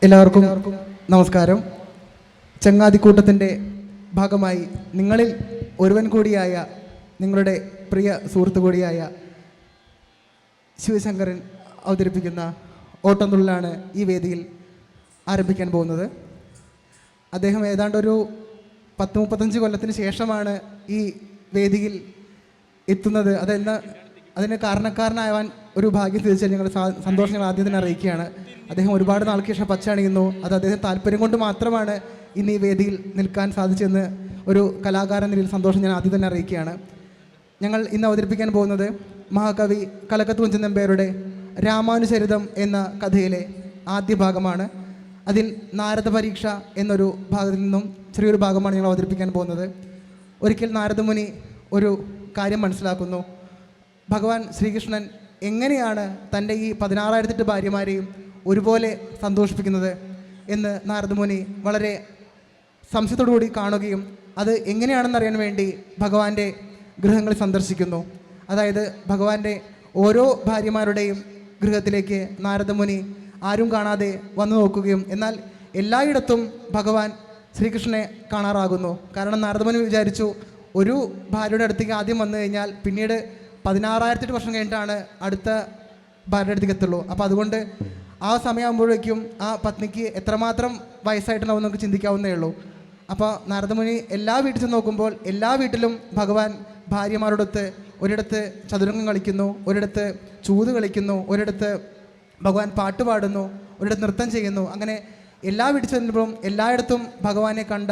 എല്ലാവർക്കും നമസ്കാരം. ചങ്ങാതിക്കൂട്ടത്തിൻ്റെ ഭാഗമായി നിങ്ങളിൽ ഒരുവൻ കൂടിയായ നിങ്ങളുടെ പ്രിയ സുഹൃത്തു കൂടിയായ ശിവശങ്കരൻ അവതരിപ്പിക്കുന്ന ഓട്ടംതുള്ളലാണ് ഈ വേദിയിൽ ആരംഭിക്കാൻ പോകുന്നത്. അദ്ദേഹം ഏതാണ്ടൊരു 30-35 കൊല്ലത്തിന് ശേഷമാണ് ഈ വേദിയിൽ എത്തുന്നത്. അതിന് കാരണക്കാരനാവാൻ ഒരു ഭാഗ്യം തിരിച്ചാൽ ഞങ്ങളുടെ സന്തോഷം ഞങ്ങൾ ആദ്യം തന്നെ അറിയിക്കുകയാണ്. അദ്ദേഹം ഒരുപാട് നാൾക്ക് ശേഷം പച്ച അണിയുന്നു. അത് അദ്ദേഹം താല്പര്യം കൊണ്ട് മാത്രമാണ് ഇന്ന് ഈ വേദിയിൽ നിൽക്കാൻ സാധിച്ചെന്ന് ഒരു കലാകാരൻ നിലയിൽ സന്തോഷം ഞാൻ ആദ്യം തന്നെ അറിയിക്കുകയാണ്. ഞങ്ങൾ ഇന്ന് അവതരിപ്പിക്കാൻ പോകുന്നത് മഹാകവി കലക്കത്ത് കുഞ്ചൻ നമ്പ്യാരുടെ രാമാനുചരിതം എന്ന കഥയിലെ ആദ്യ ഭാഗമാണ്. അതിൽ നാരദ പരീക്ഷ എന്നൊരു ഭാഗത്തിൽ നിന്നും ചെറിയൊരു ഭാഗമാണ് ഞങ്ങൾ അവതരിപ്പിക്കാൻ പോകുന്നത്. ഒരിക്കൽ നാരദമുനി ഒരു കാര്യം മനസ്സിലാക്കുന്നു. ഭഗവാൻ ശ്രീകൃഷ്ണൻ എങ്ങനെയാണ് തൻ്റെ ഈ 16,008 ഭാര്യമാരെയും ഒരുപോലെ സന്തോഷിപ്പിക്കുന്നത് എന്ന് നാരദമുനി വളരെ സംശയത്തോടുകൂടി കാണുകയും അത് എങ്ങനെയാണെന്നറിയാൻ വേണ്ടി ഭഗവാന്റെ ഗൃഹങ്ങൾ സന്ദർശിക്കുന്നു. അതായത് ഭഗവാന്റെ ഓരോ ഭാര്യമാരുടെയും ഗൃഹത്തിലേക്ക് നാരദമുനി ആരും കാണാതെ വന്നു നോക്കുകയും എന്നാൽ എല്ലായിടത്തും ഭഗവാൻ ശ്രീകൃഷ്ണനെ കാണാറാകുന്നു. കാരണം നാരദമുനി വിചാരിച്ചു ഒരു ഭാര്യയുടെ അടുത്തേക്ക് ആദ്യം വന്നു കഴിഞ്ഞാൽ പിന്നീട് 16,008 വർഷം കഴിഞ്ഞിട്ടാണ് അടുത്ത ഭാര്യയുടെ അടുത്തേക്ക് എത്തുള്ളൂ. അപ്പോൾ അതുകൊണ്ട് ആ സമയമാകുമ്പോഴേക്കും ആ പത്നിക്ക് എത്രമാത്രം വയസ്സായിട്ടുണ്ടാവും നമുക്ക് ചിന്തിക്കാവുന്നേ ഉള്ളൂ. അപ്പോൾ നാരദമുനി എല്ലാ വീട്ടിൽ ചെന്ന് നോക്കുമ്പോൾ എല്ലാ വീട്ടിലും ഭഗവാൻ ഭാര്യമാരോടൊത്ത് ഒരിടത്ത് ചതുരംഗം കളിക്കുന്നു, ഒരിടത്ത് ചൂത് കളിക്കുന്നു, ഒരിടത്ത് ഭഗവാൻ പാട്ട് പാടുന്നു, ഒരിടത്ത് നൃത്തം ചെയ്യുന്നു. അങ്ങനെ എല്ലാ വീട്ടിൽ ചെല്ലുമ്പോഴും എല്ലായിടത്തും ഭഗവാനെ കണ്ട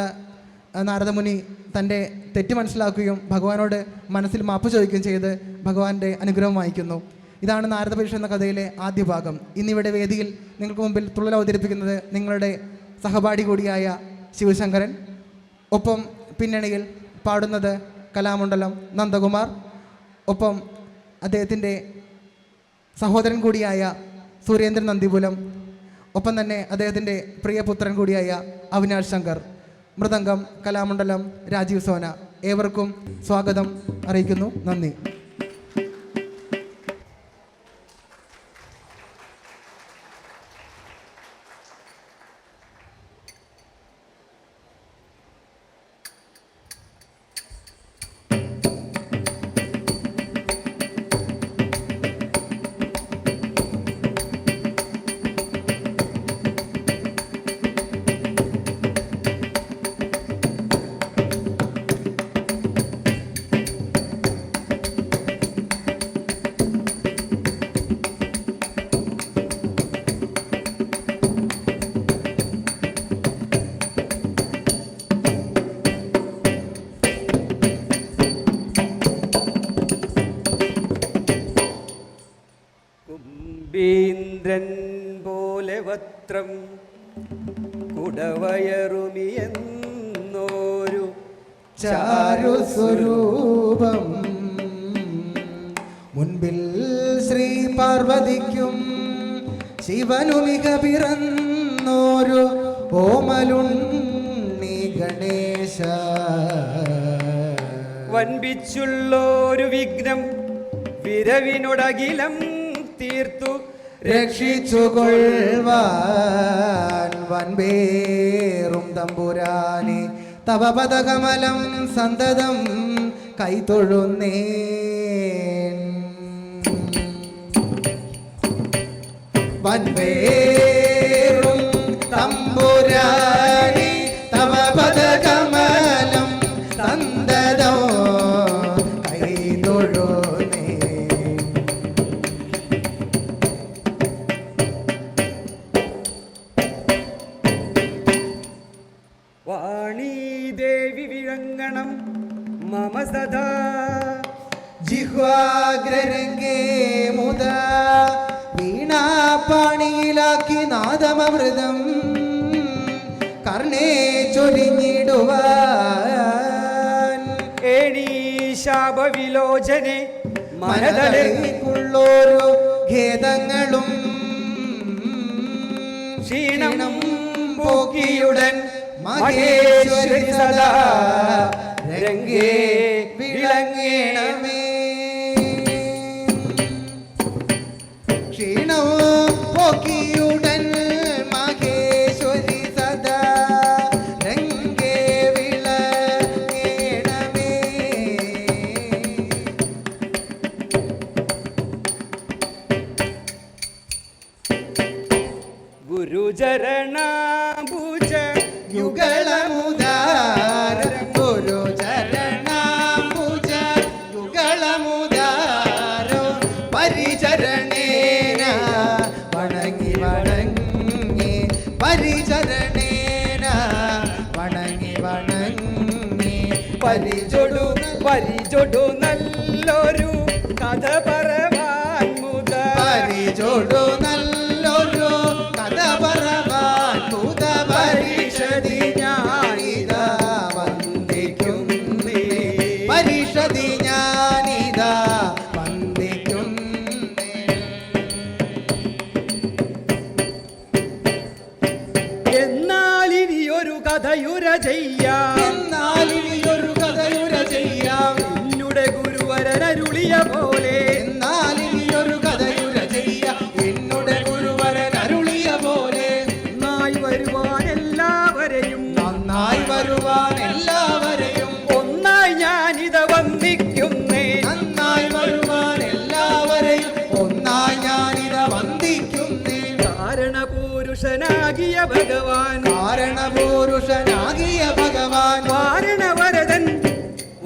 നാരദമുനി തൻ്റെ തെറ്റ് മനസ്സിലാക്കുകയും ഭഗവാനോട് മനസ്സിൽ മാപ്പ് ചോദിക്കുകയും ചെയ്ത് ഭഗവാന്റെ അനുഗ്രഹം വാങ്ങിക്കുന്നു. ഇതാണ് നാരദ പരീക്ഷ എന്ന കഥയിലെ ആദ്യ ഭാഗം. ഇന്നിവിടെ വേദിയിൽ നിങ്ങൾക്ക് മുമ്പിൽ തുള്ളൽ അവതരിപ്പിക്കുന്നത് നിങ്ങളുടെ സഹപാഠി കൂടിയായ ശിവശങ്കരൻ. ഒപ്പം പിന്നണിയിൽ പാടുന്നത് കലാമണ്ഡലം നന്ദകുമാർ. ഒപ്പം അദ്ദേഹത്തിൻ്റെ സഹോദരൻ കൂടിയായ സുരേന്ദ്രൻ നന്ദിപുലം. ഒപ്പം തന്നെ അദ്ദേഹത്തിൻ്റെ പ്രിയപുത്രൻ കൂടിയായ അവിനാഷ് ശങ്കർ. മൃദംഗം കലാമണ്ഡലം രാജീവ് സോന. ഏവർക്കും സ്വാഗതം അറിയിക്കുന്നു. നന്ദി. കുംഭീന്ദ്രൻ പോലെ വസ്ത്രം കുടവയറുമിയെന്നോരു ചാരുസ്വരൂപം മുൻപിൽ ശ്രീ പാർവതിക്കും ശിവനുമിക പിറന്നോരു ഓമലുണ്ണി ഗണേശ. വൻപിച്ചുള്ളൊരു വിഘ്നം വിരവിനോടകിലം തീർത്തു രക്ഷിച്ചുകൊള്ളുവാൻ വൻപേറും തമ്പുരാനെ തവ പദകമലം സന്തതം കൈതൊഴുന്നേൻ. വൻപേറും തമ്പുരാനെ തവ പദകമലം സന്തതം വാണീദേവി വിഴങ്ങണം മമ സദാ ജിഹ്വാഗ്രരംഗേ മുദ വീണാപാണിയിലാക്കി നാദമൃതം കർണേ ചൊരിഞ്ഞിടുവാൻ ഏണീശാപവിലോചനെ മനതലയ്ക്കുള്ളോരു ഖേദങ്ങളും ക്ഷീണം പോക്കിയുടൻ മഹേശ്വരി സദാ രംഗേ വിളങ്ങേണമേ. ക്ഷീണവും പോക്കിയുടൻ മഹേശ്വരി ഗുരുചരണാംബുജ യുഗളമുദാരം ഗുരു ചരണാംബുജ യുഗളമുദാരോ പരിചരണേന വണങ്ങി വണങ്ങി പരിചരണേന വണങ്ങി വണങ്ങി പരിചൊടു പരിചൊടു നല്ലൊരു കഥ പറവാൻ മുത പരിചൊടു നല്ലൊരു കഥ പറവാൻ മുത പരിഷതി ഞാനിതാ വന്ദിക്കുന്നേ പരിഷതി ഞാനിതാ വന്ദിക്കുന്നേ. എന്നാൽ ഇനിയൊരു കഥയുര ചെയ്യാം എന്നാൽ ഇനിയൊരു കഥയുര ചെയ്യാം എന്നുടെ ഗുരുവരനരുളിയ പോലെ എന്നാൽ ഇനിയൊരു കഥയുര ചെയ്യാം എന്നുടെ ഗുരുവരൻ അരുളിയ പോലെ നന്നായി വരുവാൻ എല്ലാവരെയും നന്നായി വരുവാൻ എല്ലാവരെയും ഒന്നായി ഞാനിത് വന്ദിക്കുന്നേ നന്നായി വരുവാൻ എല്ലാവരെയും ഒന്നായി ഞാനിത വന്ദിക്കുന്നേ. കാരണപുരുഷനാകിയ ഭഗവാൻ കാരണപുരുഷനാകിയ ഭഗവാൻ വാരണവരതൻ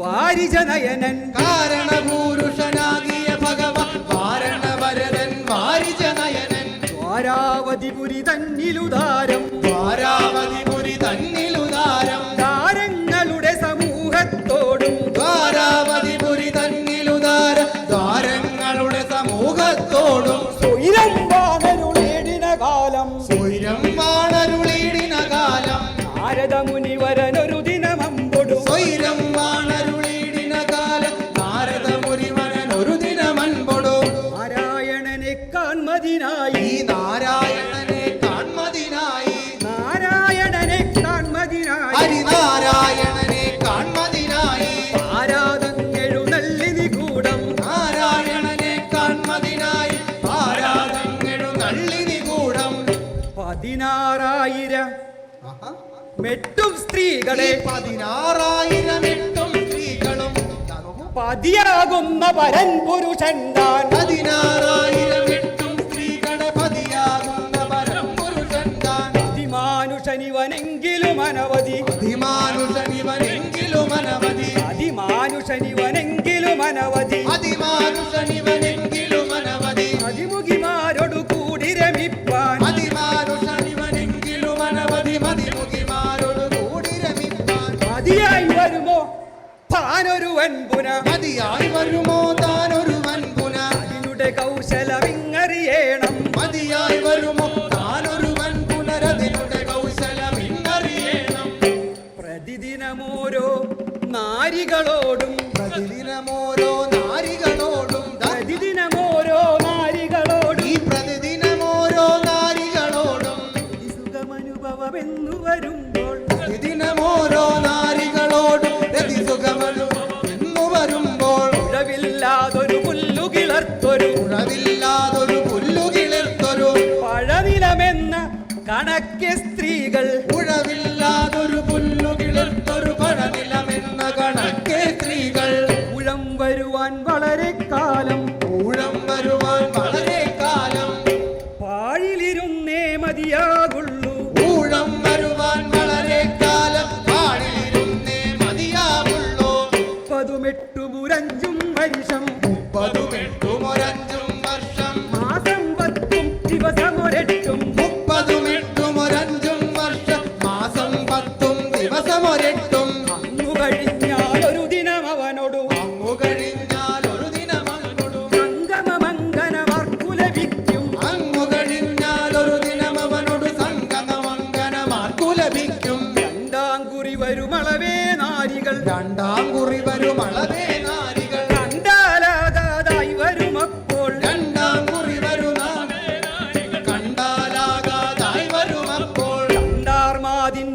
വാരിജനയനൻ കാരണപുരുഷനാകിയ ഭഗവാൻ വാരണവരദൻ വാരിജനയനൻ ദ്വാരാവതിപുരി തന്നിലുദാരം ദ്വാരാവതിപുരി തന്നിലുദാരം താരങ്ങളുടെ സമൂഹത്തോടും ദ്വാരാവതിപുരി തന്നിലുദാര ദ്വാരങ്ങളുടെ സമൂഹത്തോടും സ്വൈരം വാണരുളേടിന കാലം സ്വൈരം വാണരുളീടിന കാലം നാരദമുനിവരനൊരു ദിനമമ്പൊടു സ്വൈരം വാണരുളീടിന കാലം നാരദമുനിവരൻ ഒരു ദിനമൻപൊടു നാരായണനെ കാൺമതിനായി ഈ നാരായണനെ കാൺമതിനായി നാരായണനെ കാൺമതിനായി ഹരിനാരായണനെ കാൺമതിനായി ആരാധങ്ങെഴുന്നള്ളി നിഗൂഢം നാരായണനെ കാൺമതിനായി ആരാധങ്ങെഴു നള്ളി നിഗൂഢം 16,000 മെട്ടും സ്ത്രീകളെ 16,000 സ്ത്രീകളും പതിയാകുന്ന പരൻ പുരുഷൻ താൻ 16,000 സ്ത്രീകളെ പതിയാകുന്ന പരമ്പുരുഷൻ താൻ അതിമാനുഷനിവനെങ്കിലും അനവധി അതിമാനുഷനിവനെങ്കിലും അനവധി അതിമാനുഷനിവനെങ്കിലും അനവധി അതിമാനുഷനിവനെങ്കിലും അനവധി അതിമുഖിമാരോടു കൂടി രമിപ്പാൻ അതിമാനുഷനിവനെങ്കിലും അനവധി മതിമുഖിമാരോട് കൂടി രമിപ്പാൻ മതിയായി വരുമോ താനൊരുവൻ പുന മതിയായി വരുമോ താനൊരു വൻപുന അതിനുടെ കൗശലമിങ്ങറിയേണം മതിയായി വരുമോ താനൊരു വൻപുനരതിനുടെ കൗശലം ഇന്നറിയണം പ്രതിദിനമോരോ നാരികളോടും പ്രതിദിനമോരോ നാരികളോടും പ്രതിദിനമോരോ നാരികളോടും ഈ പ്രതിദിനമോരോ നാരികളോടും സുഖമനുഭവമെന്നു വരുമ്പോൾ പ്രതിദിനമോരോ നാരികളോടും രതിസുഖമനു എന്നു വരുമ്പോൾ ഉഴവില്ലാതൊരു പുല്ലു കിളർത്തൊരു ഉഴവില്ലാതൊരു പുല്ലുകിളിർത്തൊരു പഴനിലമെന്ന കണക്കെ സ്ത്രീകൾ ഉഴവില്ലാതൊരു പുല്ലുകിളിർത്തൊരു പഴനിലമെന്ന കണക്കെ സ്ത്രീകൾ ഉഴം വരുവാൻ വളരെ കാലം ഊഴം വരുവാൻ വളരെ കാലം പാഴിലിരുന്നേ മതിയാകുള്ളൂ ഊഴം വരുവാൻ വളരെ കാലം പാടിയിരുന്നേ മതിയാവുള്ളൂ 38 വർഷം 30 വർഷം മാസം 10 ദിവസമൊരെട്ടും 30 വർഷം മാസം 10 ദിവസമൊരെട്ടും അങ്ങു കഴിഞ്ഞാൽ ഒരു ദിനം അവനോടു അങ്ങു കഴിഞ്ഞാൽ ഒരു ദിനം അങ്ങോടും സംഗമമംഗനമാർക്കു ലഭിക്കും അങ്ങു കഴിഞ്ഞാൽ ഒരു ദിനം അവനോട് സംഗമമംഗനമാർക്കു ലഭിക്കും രണ്ടാം കുറി വരുമളവേ നാരികൾ രണ്ടാം കുറി വരും അളവേ നാരികൾ കണ്ടാലാകാതായി വരുമപ്പോൾ രണ്ടാം കുറി വരുന്ന കണ്ടാലാകാതായി വരുമപ്പോൾ കണ്ടാർമാതിൻ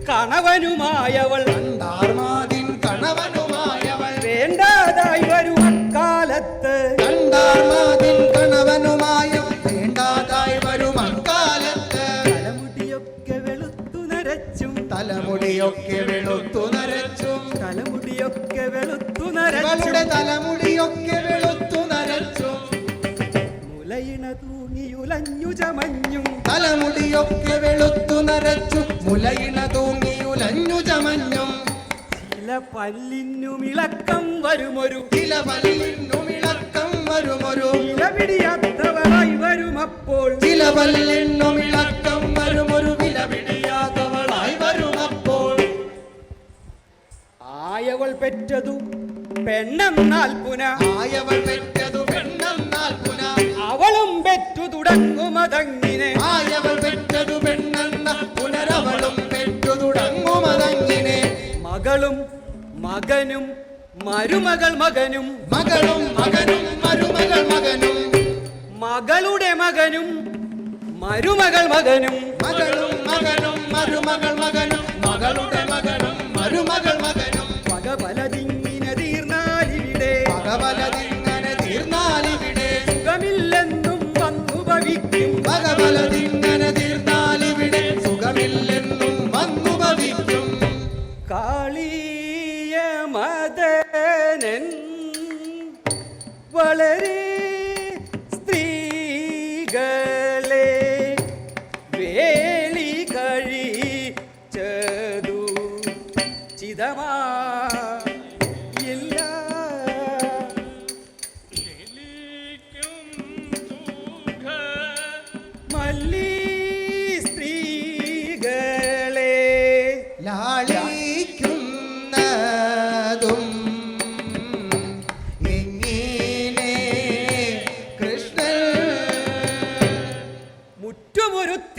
കണവനുമായവൾ കണ്ടാർമാതിൻ കണവനുമായവൾ വേണ്ടാതായി വരും അക്കാലത്ത് കണ്ടാർമാതിൻ കണവനുമായ വേണ്ടാതായി വരും അക്കാലത്ത് തലമുടിയൊക്കെ വെളുത്തു നരച്ചും തലമുടിയൊക്കെ വെളുത്തു നരച്ചും തലമുടിയൊക്കെ വെളുത്തു ഇവളുടെ നരച്ചും തലമുടിയൊക്കെ വെളുത്തു നരച്ചും മുലയിണ തൂങ്ങിയുല ഉലഞ്ഞു ചമഞ്ഞും തലമുടിയൊക്കെ വെളുത്തു നരച്ചു മുലയിണ തൂങ്ങിയുലഞ്ഞു ചമഞ്ഞും ചില പല്ലിനുമിളക്കം വരുമൊരു ചിലവല്ലിന്നുമിളക്കം വരുമൊരു വിലപിടിയാത്തവളായി വരുമപ്പോൾ ചില പല്ലിന്നുമിളക്കം വരുമൊരു വിലപിടിയാത്തവളായി വരുമപ്പോൾ ആയവൾ പെറ്റതു പെണ്ണെന്നാൽ പുന ആയവൾ പെറ്റതു പെണ്ണെന്നാൽ പുന അവളും പെറ്റു തുടങ്ങുമതങ്ങിനെ ആയവൾ പെറ്റതു പെണ്ണെന്ന പുനരവളും പെറ്റു തുടങ്ങുമതങ്ങിനെ മകളും മകനും മരുമകൾ മകനും മകളും മകനും മരുമകൾ മകനും മകളുടെ മകനും മരുമകൾ മകനും മകളും മകനും മരുമകൾ മകനും മകളുടെ മകനും മരുമകൾ മകനും പകപലതിങ്ങിനെ തീർന്നാലിവിടെ പകവലതിങ്ങനെ തീർന്നാലിവിടെ സുഖമില്ലെന്നും വന്നു ഭവിക്കും പകവലതിങ്ങനെ തീർന്നാലിവിടെ സുഖമില്ലെന്നും വന്നു ഭവിക്കും കാളിയ മദനൻ വളരെ സ്ത്രീകളെ വേളി കഴിച്ചതു ചിതമായില്ല മല്ലി സ്ത്രീകളെ ലാളിക്കുന്നതും എങ്ങനെ കൃഷ്ണൻ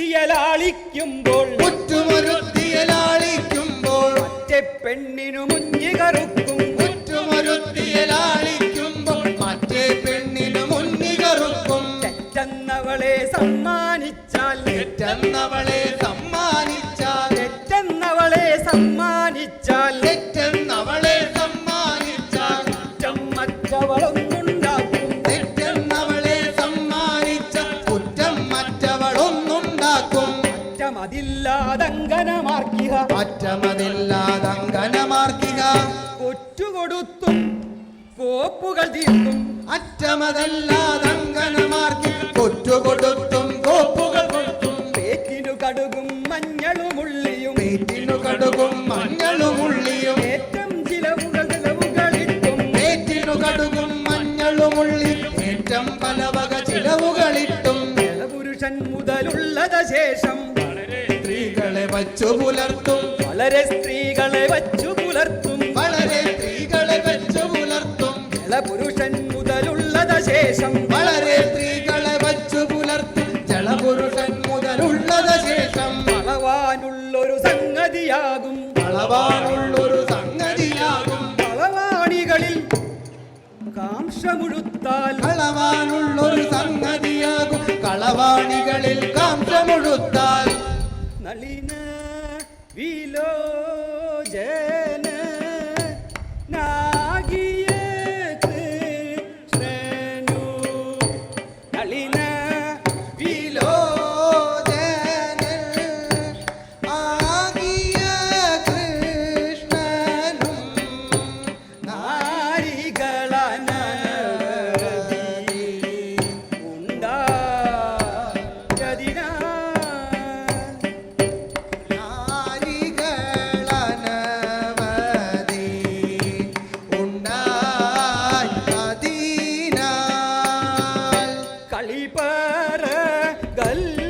മുറ്റുമൊരുത്തിയലാളിക്കുമ്പോൾ മുറ്റുമൊരുത്തിയ ലാളിക്കുമ്പോൾ മറ്റേ പെണ്ണിനു മുഞ്ഞി കറുക്കും മുറ്റുമൊരുത്തിയ ലാളിക്കുമ്പോൾ മറ്റേ പെണ്ണിനു മുന്നി കറുക്കും തെറ്റെന്നവളെ സമ്മാനിച്ചാൽ തെറ്റെന്നവളെ സമ്മാനിച്ചാൽ തെറ്റെന്നവളെ സമ്മാനിച്ചാൽ തെറ്റെന്നവളെ സമ്മാനിച്ചാൽ കുറ്റം മറ്റവളൊന്നുണ്ടാക്കും തെറ്റെന്നവളെ സമ്മാനിച്ച കുറ്റം മറ്റവളൊന്നുണ്ടാക്കും അറ്റമതില്ലാതങ്കനമാർക്കിഹ അറ്റമതില്ലാതങ്കനമാർക്കിക കൊറ്റുകൊടുത്തും കോപ്പുകൾ തീർത്തും അറ്റമതല്ലാതങ്കനമാർക്കി കൊറ്റുകൊടുത്തും കോപ്പുകൾ കൊടുത്തും പേറ്റിനു കടുകും മഞ്ഞളുമുള്ളിയും പേറ്റിനു കടുകും മഞ്ഞളും ഉള്ളിയും ഏറ്റം ചിലവുകളിട്ടും പേറ്റിനു കടുകും മഞ്ഞളും ഉള്ളി ഏറ്റം പലവക ചിലവുകളിട്ടും പുരുഷൻ മുതലുള്ളത് ശേഷം സ്ത്രീകളെ വച്ചു പുലർത്തും വളരെ സ്ത്രീകളെ വച്ചു പുലർത്തും വളരെ സ്ത്രീകളെ വച്ചു പുലർത്തും പുരുഷൻ മുതലുള്ളത് ശേഷം വളരെ സ്ത്രീകളെ വച്ചു പുലർത്തും ജലപുരുഷൻ മുതലുള്ളത് ശേഷം വളവാനുള്ളൊരു സംഗതിയാകും വളവാനുള്ളൊരു സംഗതിയാകും വളവാണികളിൽ കാംക്ഷമുഴുത്താൽ കളവാനുള്ളൊരു സംഗതിയാകും കളവാണികളിൽ കാംക്ഷമുഴുത്താൽ നളിന വിലോചന നാഗിയ കൃഷ്ണനു നളിന വിലോചനൻ ആകിയ കൃഷ്ണനും നാരികളനവധി ഉണ്ടായതിനാൽ നാരികളനവധി ഉണ്ടായി അതിനാൽ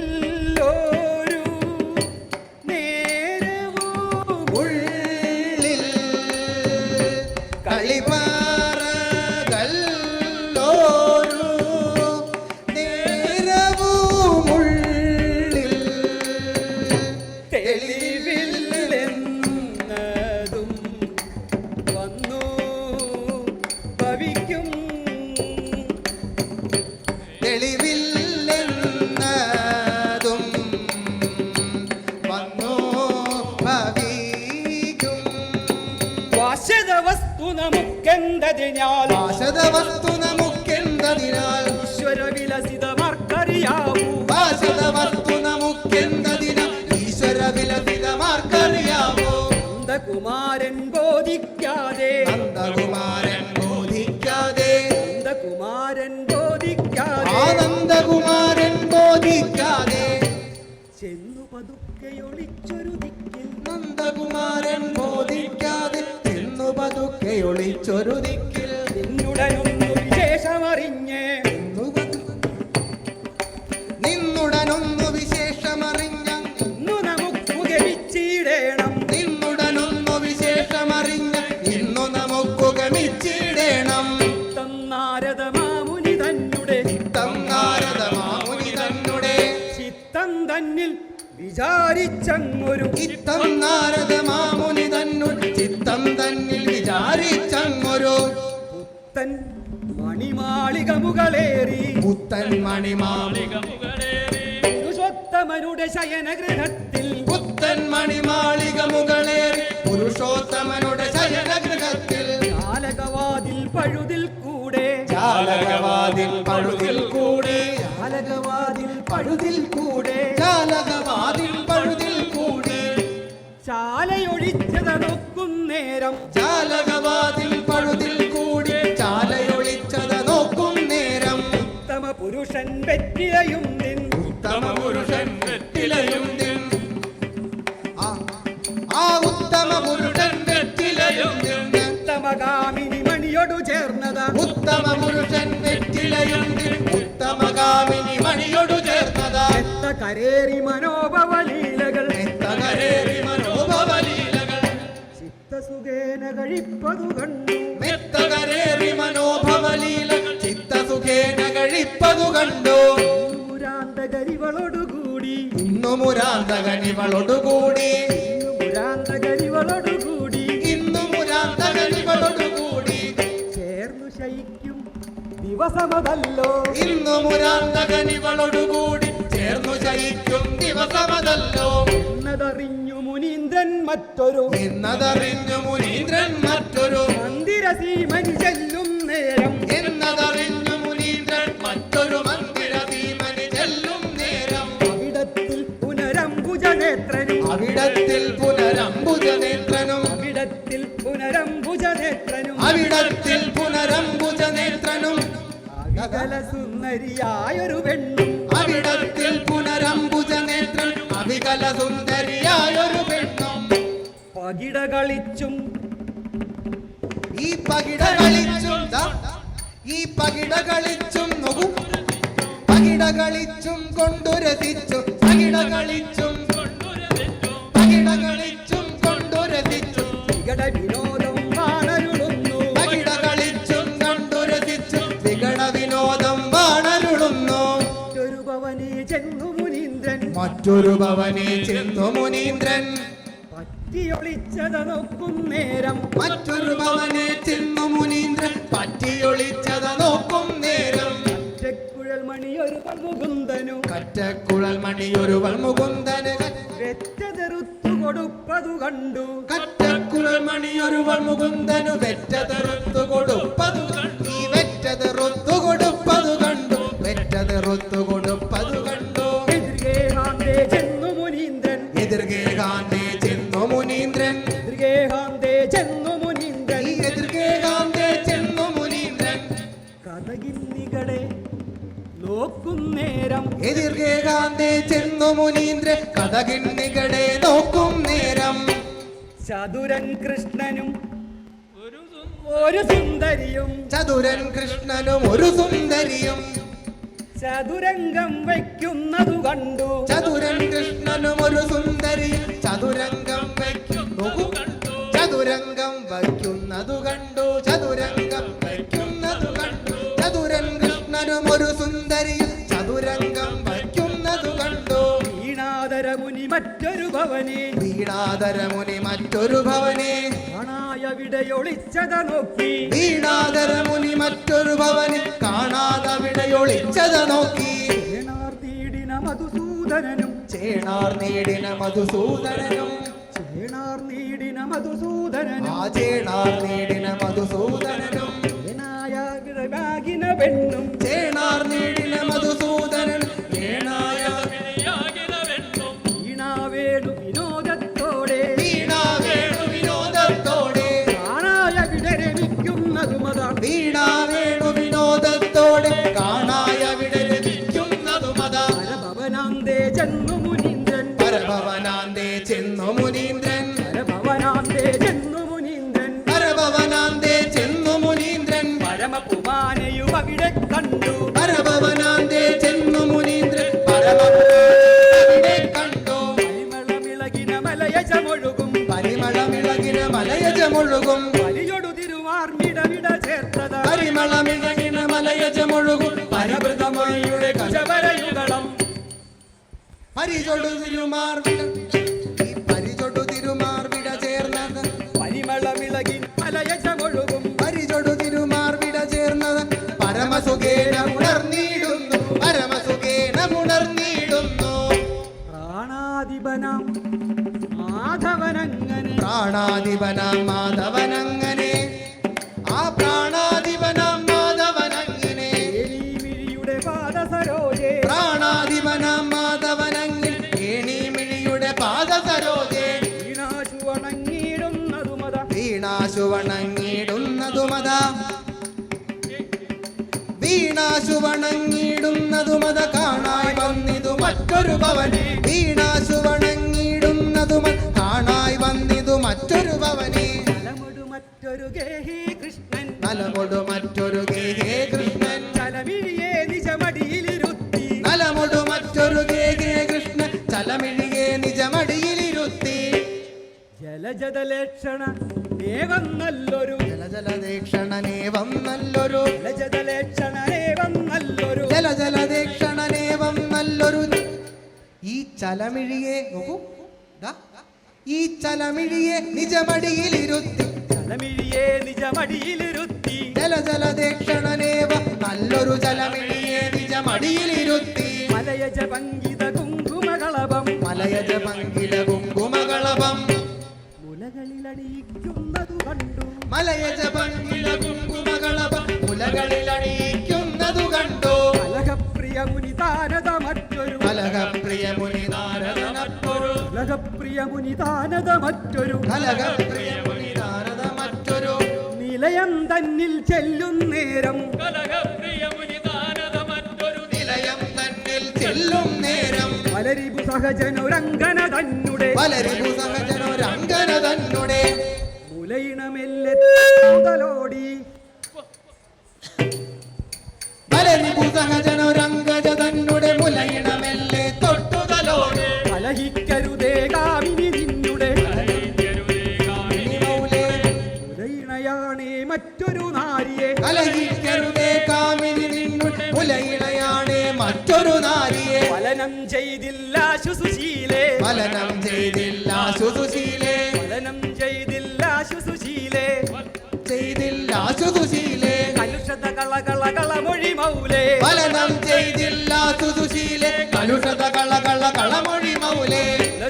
കളിപ്പറകല്ലോരു നേരവും ഉള്ളിൽ കളിപ്പാറകല്ലോരു നേരവുമുള്ളിൽ തെളിവില്ലെന്നതും വന്നു ഭവിക്കും തെളിവില്ലെന്നതും വന്നു ഭവിക്കും വാശത വസ്തു നമുക്കെന്തതിനാൽ ഭാഷത വസ്തു നമുക്കെന്തതിനാൽ ഈശ്വര വിലസിതമാർക്കറിയാവൂ ഭാഷത വസ്തു നമുക്കെന്തതിനാൽ ഈശ്വര വിലസിതമാർക്കറിയാമോ കുമാരൻ ബോധിക്കാതെ നന്ദകുമാരൻ ബോധിക്കാതെ കുമാരൻ ബോധിക്കാതെ ആനന്ദകുമാരൻ ബോധി ബോധിക്കാതെ ചെന്നു പതുക്കെ ഒളിച്ചൊരു ദിക്കിൽ നന്ദകുമാരൻ ബോധിക്കാതെ ചെന്നു പതുക്കെ ഒളിച്ചൊരു ദിക്കിൽ നിന്നുടനൊന്നു വിശേഷമറിഞ്ഞ് നിന്നുടനൊന്നു വിശേഷമറിഞ്ഞ ഇന്നു നമുക്ക് ഗമിച്ചിടേണം നിന്നുടനൊന്നു വിശേഷമറിഞ്ഞ ഇന്നു നമുക്ക് ഗമിച്ചിടേണം നാരദ മാമുനി തന്നെ നാരദ മാമുനി തന്നെ ചിത്തം തന്നിൽ വിചാരിച്ചങ്ങൊരു ചിത്തം നാരദ മാമുനി തന്നുടെ ചിത്തം തന്നിൽ വിചാരിച്ചങ്ങൊരു പുത്തൻ മണിമാളിക മുകളേറി പുത്തൻ മണിമാളിക പുരുഷോത്തമനുടെ ശയനഗൃഹത്തിൽ പുത്തൻ മണിമാളിക മുകളേറി പുരുഷോത്തമനുടെ ശയനഗൃഹത്തിൽ ജാലകവാതിൽ പഴുതിൽ കൂടെ ജാലകവാതിൽ പഴുതിൽ കൂടെ ജാലകവാതിൽ പഴുതിൽ കൂടെ ജാലകവാതിൽ പഴുതിൽ കൂടെ ചാലയൊഴിച്ചത നോക്കും നേരം ജാലകവാതിൽ പഴുതിൽ കൂടി ചാലയൊളിച്ചത നോക്കും നേരം ഉത്തമ പുരുഷൻ വെറ്റിലയും നിൻ ഉത്തമ പുരുഷൻ വെറ്റിലയും നിൻ. ആ ഉത്തമ പുരുഷൻ വെറ്റിലയും നിൻ. ഉത്തമകാമിനി മണിയോടു ചേർന്നതാ ഉത്തമ പുരുഷൻ വെറ്റിലയും നിൻ. ഉത്തമകാമിനി മണിയോടു ചേർന്നതാ എത്ത കരേറി മനോഭവലീലകൾ മെത്തകരേറി മനോഭവലീലകൾ ചിത്തസുഖേന കഴിപ്പതു കണ്ടു മെത്തകരേറി മനോഭവലീലകൾ ചിത്തസുഖേന കഴിപ്പതു കണ്ടു മുരാന്തകരിവളോടുകൂടി ഇന്നു മുരാന്തകനിവളോടുകൂടി മുരാന്തകരിവളോടുകൂടി ഇന്നു മുരാന്തകനിവളോടുകൂടി ചേർന്നു ശയിക്കും ദിവസമതല്ലോ ഇന്നു മുരാന്തകനിവളോടുകൂടി ചേർന്നു ശയിക്കും ദിവസമതല്ലോ എന്നതറിഞ്ഞു മുനീന്ദ്രൻ മറ്റൊരു എന്നതറിഞ്ഞു മുനീന്ദ്രൻ മറ്റൊരു മന്ദിരസീമനി ചെല്ലും നേരം എന്നതറിഞ്ഞു മുനീന്ദ്രൻ മറ്റൊരു മന്ദിരധീമനി ചെല്ലും നേരം അവിടത്തിൽ പുനരംബുജനേത്രനും അവിടത്തിൽ പുനരംബുജനേത്രനും അവിടത്തിൽ പുനരംബുജനേത്രനും അവിടത്തിൽ പുനരംബുജനേത്രനും സുന്ദരിയായൊരു പെണ്ണും അവിടത്തിൽ പുനരംബുജനേത്രൻ അവികല സുന്ദരിയായൊരു പെണ്ണും പകിട കളിച്ചും ഈ പകിട കളിച്ചും ഈ പകിട കളിച്ചും നോക്കൂ പകിട കളിച്ചും കൊണ്ടു രസിച്ചു പകിട കളിച്ചും പകിട കളിച്ചും കൊണ്ടു രസിച്ചു വികട വിനോദം കാണരുളുന്നു പകിട കളിച്ചും കണ്ടു രസിച്ചു വികട വിനോദം വാണരുളുന്നു ഒരു ഭവനെ ചെന്നു മുനീന്ദ്രൻ മറ്റൊരു ഭവനെ ചെന്നു മുനീന്ദ്രൻ പറ്റിയൊളിച്ചത നോക്കും നേരം മറ്റൊരു ഭവനെ ചെന്നു മുനീന്ദ്രൻ പറ്റിയൊളിച്ചത നോക്കും നേരം കുഴൽ മണിയൊരു മുകുന്ദനു കറ്റക്കുഴൽ മണിയൊരു വൾമുകുന്ദന് വെറ്റതെറുത്തു കൊടുപ്പതു കണ്ടു കറ്റക്കുഴൽ മണിയൊരു വൾമുകുന്ദനു വെറ്റതെറുത്തു കൊടുപ്പതു കണ്ടു ഈ വെറ്റതെറുത്തു കൊടുപ്പതു കണ്ടു വെറ്റതെറുത്തു കൊടുപ്പതു കണ്ടു എതിർഗേഹാന്തേ ചെന്നു മുനീന്ദ്രൻ എതിർഗേകാന്തേ ചെന്നു മുനീന്ദ്രൻ എതിർഗേഹാന്തേ ചെന്നു മുനീന്ദ്രൻ ഈ എതിർഗേകാന്തേ ചെന്നു മുനീന്ദ്രൻ കഥകിന്നികളെ നോക്കും നേരം എതിർഗേകാന്തേ ചെന്നു മുനീന്ദ്രൻ കഥകിണ്ണികളെ നോക്കും നേരം ചതുരൻ കൃഷ്ണനും ഒരു സുന്ദരിയും ചതുരൻ കൃഷ്ണനും ഒരു സുന്ദരിയും ചതുരംഗം വയ്ക്കുന്നതു കണ്ടു ചതുരൻ കൃഷ്ണനും ഒരു സുന്ദരിയും ചതുരംഗം വയ്ക്കുന്നു ചതുരംഗം വയ്ക്കുന്നതു കണ്ടു ചതുരംഗം വയ്ക്കുന്നതു കണ്ടു ചതുരൻ കൃഷ്ണനും ഒരു സുന്ദരിയും ചതുരംഗം വയ്ക്കുന്നതു കണ്ടു വീണാദരമുനി മറ്റൊരു ഭവനെ വീണാധരമുനി മറ്റൊരു ഭവനെ കാണായവിടെയൊളിച്ചത നോക്കി വീണാധരമുനി മറ്റൊരു ഭവനെ കാണാതവിടെയൊളിച്ചത നോക്കി ചേണാർനീടിന മധുസൂദനനും ചേണാർ നേടിന മധുസൂദനനും ചേണാർനീടിന മധുസൂദനനും ആ ചേണാർ നേടിന മധുസൂദനനും ചേണായ പെണ്ണും ചേണാർ നേടിന മധുസൂദനൻ ഏണായ വീണാവേണു വിനോദത്തോടെ വീണാവേണു വിനോദത്തോടെ കാണായ വിടരമിക്കുന്നതുമത വീണാവേണു വിനോദത്തോടെ കാണായ വിടരവിക്കുന്നതുമത ഭവനാംഗ പരഭവനാന്തേ ചെന്നു മുനീന്ദ്രൻ പരഭവനാന്തേ ചെന്നു മുനീന്ദ്രൻ പരഭവനാന്തേ ചെന്നു മുനീന്ദ്രൻ പരഭവനാന്തേ ചെന്നു മുനീന്ദ്രൻ പരമപുമാനയും അവിടെ കണ്ടു പരഭവനാന്തേ ചെന്നു മുനീന്ദ്രൻ പരമപുമാനെ കണ്ടു പരിമളമിളകിന മലയജമൊഴുകും പരിമളമിളകിന മലയജമൊഴുകും വലിയൊടു തിരുവാർമിടമിട ചേർത്തത പരിമളമിളകിന മലയജമൊഴുകും പരഭൃതമൊഴിയുടെ കുശവരയുഗളം പരിചൊടു തിരുമാർവിട ഈ പരിചൊടു തിരുമാർവിട ചേർന്നത് പരിമളമിളകിൻ മലയജമൊഴുകും പരിചൊടു തിരുമാർവിട ചേർന്നത് പരമസുഖേന ഉണർന്നിടുന്നു പരമസുഖേന ഉണർന്നിടുന്നു പ്രാണാധിപനാം മാധവനങ്ങനെ പ്രാണാധിപനാം മാധവനങ്ങനെ ആ പ്രാണാധിപനാം മാധവനങ്ങനെ ഏലീമിഴിയുടെ പാദസരോജേ പ്രാണാധിപനാം മാധവനങ്ങിൽ ഏണീമിഴിയുടെ പാദസരോജേ വീണാശു വണങ്ങിയിടുന്നതു മത വീണാശു വണങ്ങിടുന്നതുമത വീണാശു വണങ്ങിടുന്നതുമത കാണായി വന്നിതു മറ്റൊരു ഭവനെ വീണാശു വണങ്ങിടുന്നതുമ കാണായി വന്നിതു മറ്റൊരു ഭവനെ നലമൊടു മറ്റൊരു ഗേഹി കൃഷ്ണൻ നലമൊടു മറ്റൊരു ഗേ കൃഷ്ണൻ ചലമിഴിയെ നിജമടിയിലിരുത്തി നലമൊടു മറ്റൊരു ഗേ കൃഷ്ണൻ ചലമിഴിയെ നിജമടിയിലിരുത്തി ജലജതലേക്ഷണ ദേവം നല്ലൊരു ജലജലദേക്ഷണനേവം നല്ലൊരു ജലജതലേക്ഷണേവം നല്ലൊരു ജലജലദേക്ഷണനേവം നല്ലൊരു ഈ ചലമിഴിയെ നോക്കൂ ദാ, ഈ ചലമിഴിയെ നിജമടിയിലിരുത്തി ചലമിഴിയെ നിജമടിയിലിരുത്തി ജലജലദേക്ഷണനേവ നല്ലൊരു ജലമിഴിയെ നിജമടിയിലിരുത്തി മലയജ പങ്കിത കുങ്കുമകളഭം മലയജ പങ്കില കുങ്കുമകളഭം മുലകളിലണിയിക്കുന്നതു കണ്ടു മലയജ പങ്കില കുങ്കുമകളഭം മുലകളിലണിയിക്കുന്നതു കണ്ടു കലഹപ്രിയ മുനി താനത മറ്റൊരു കലഹപ്രിയ മുനി നാരദനപ്പൊരു കലഹപ്രിയ മുനി താനത മറ്റൊരു കലഹപ്രിയ മുനി നാരദ മറ്റൊരു നിലയം തന്നിൽ ചെല്ലുന്നേരം നിലയം തന്നിൽ ചെല്ലും നേരം വലരിപു സഹജനൊരങ്കന തന്നെ വലരിപു സഹജനൊരങ്കന തന്നെ മുലയിണമെല്ലോടി വലരിപു സഹജനൊരങ്കജ തന്നെ മുലയിണമെല്ലെ തൊട്ടുതലോട് കലഹിക്കരുതേ കാമിനി നിന്നുടെ മൗലേ മുലയിണയാണേ മറ്റൊരു നാരിയെ കലഹിക്കരുതേ കാമിനി നിന്നു മുലയിണയാണേ മറ്റൊരു നാരിയെ ഫലനം ചെയ്തില്ല ശുസുശീലേ ഫലനം ചെയ്തില്ല സുസുശീലേ ഫലനം ചെയ്തില്ല ശുസുശീലേ ചെയ്തില്ല സുസുശീലേ കലുഷത കളമൊഴി മൗലേ ഫലനം ചെയ്തില്ല സുസുശീലേ കലുഷത കളമൊഴി മൗലേ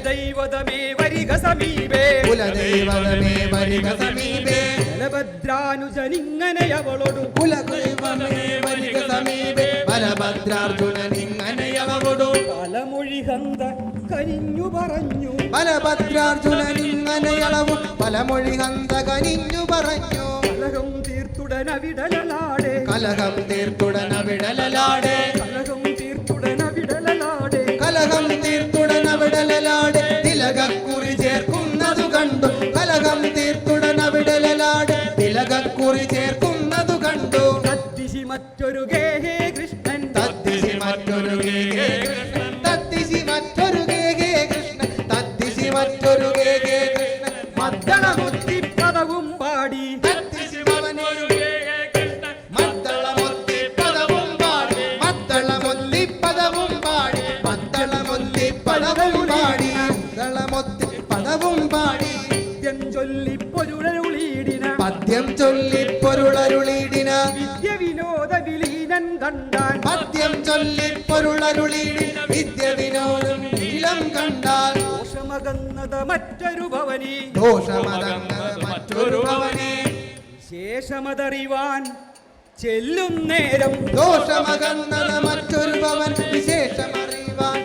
ദൈവതമേ വരിക സമീപേ കുലദൈവമേ വരിക സമീപേ ബലഭദ്രാനുജനിങ്ങനെ അവളോടു കുലദൈവമേ വരിക സമീപേ ബലഭദ്രാർജുനൻ ഇങ്ങനെയവകൊടു പലമൊഴി ഹന്ത കരിഞ്ഞു പറഞ്ഞു ബലഭദ്രാർജുനൻ ഇങ്ങനെയളവും പലമൊഴി ഹന്ത കനിഞ്ഞു പറഞ്ഞു കലഹം തീർത്തുടനവിടലാടേ കലഹം തീർത്തുടനവിടലാടെ കലഹം തീർത്തുടനവിടലാടേ കലഹം തീർത്തുടനവിടലാടെ തിലകക്കുറി ചേർക്കുന്നതു കണ്ടു കലഹം തീർത്തുടനവിടലാടെ തിലകക്കുറി ചേർക്കുന്നതു കണ്ടു തദ്ദിശി മറ്റൊരു ഗേഹേ കൃഷ്ണൻ തദ്ദിശി മറ്റൊരു ഗേ കൃഷ്ണൻ തദ്ദിശി മറ്റൊരു ഗേ കൃഷ്ണൻ തദ്ദിശി മറ്റൊരു ഗേ കൃഷ്ണൻ മദ്ദളമുത്തി പദവും പാടി തദ്ദിശി മവനൊരു മദ്ദളമുത്തി പദവും പാടി മദ്ദളമുത്തി പദവും പാടി മദ്ദളമുത്തി പദവും പാടി മദ്ദളമുത്തി പദവും പാടി നിത്യം ചൊല്ലി പൊരുളരുളീടിന പദ്യം ചൊല്ലി പൊരുളരുളീടിന വിദ്യ വിനോദ വിലീനൻ കണ്ടാൻ പദ്യം ചൊല്ലി പൊരുളരുളീടി വിദ്യ വിനോദം നീളം കണ്ടാൽ ദോഷമകന്നത് മറ്റൊരു ഭവനി ദോഷമതങ്ങൾ മറ്റൊരു ഭവനെ ശേഷമതറിവാൻ ചെല്ലും നേരം ദോഷമകന്നത് മറ്റൊരു ഭവൻ വിശേഷമറിവാൻ